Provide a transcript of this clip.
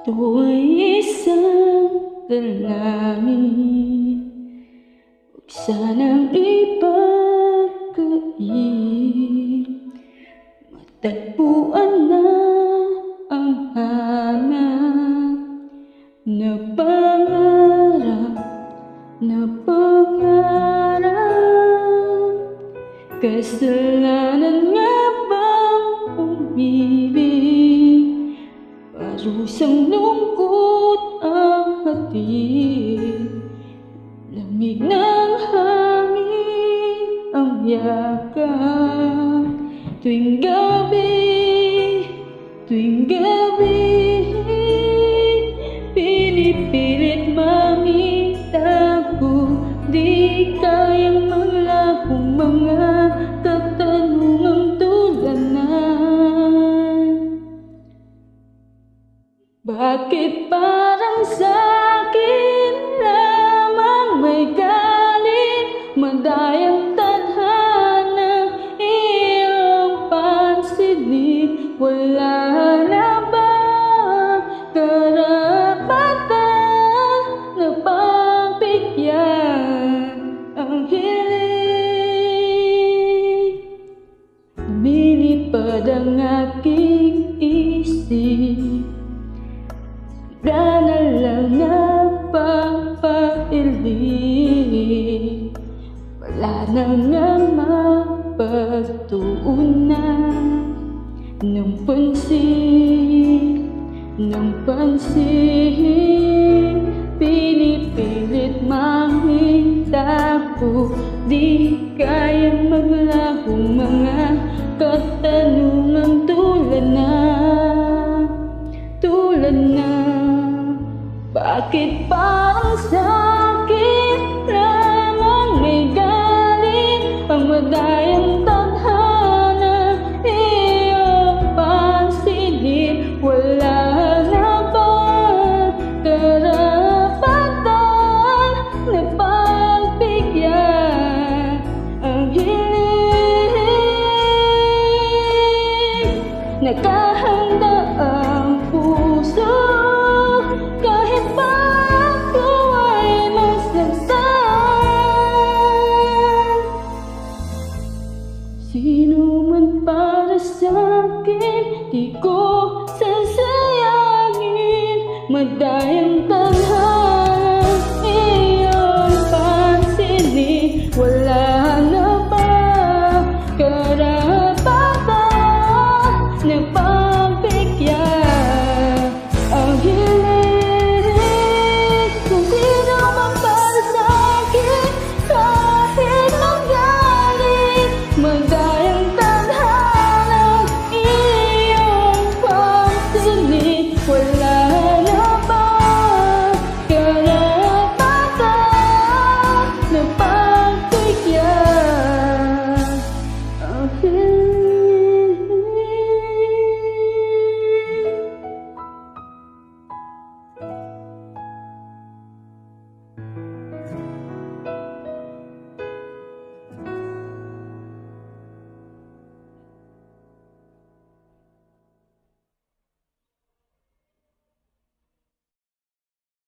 Tuwa'y isang dalangin, huwag sanang ipagkait. Matagpuan na ang hanap na pangarap, na pangarap. Kasalanan nga bang umibig? Parusang lungkot ang hatid, lamig ng hangin ang yakap. Tuwing gabi, pinipilit makita ko, di kayang maglahong mga katanungang tulanan. Bakit parang sa'kin lamang may galit, madayang tadhana iyong pansinin? Wala na ba karapatan na pagbigyan ang hiling? Lumilipad ang aking isip, na lang napapailing. Wala na nga mapagtuunan ng pansin, pinipilit makita ko, di kayang maglahong mga katanungang tulad na bakit parang sa'kin lamang may galit ang madaya?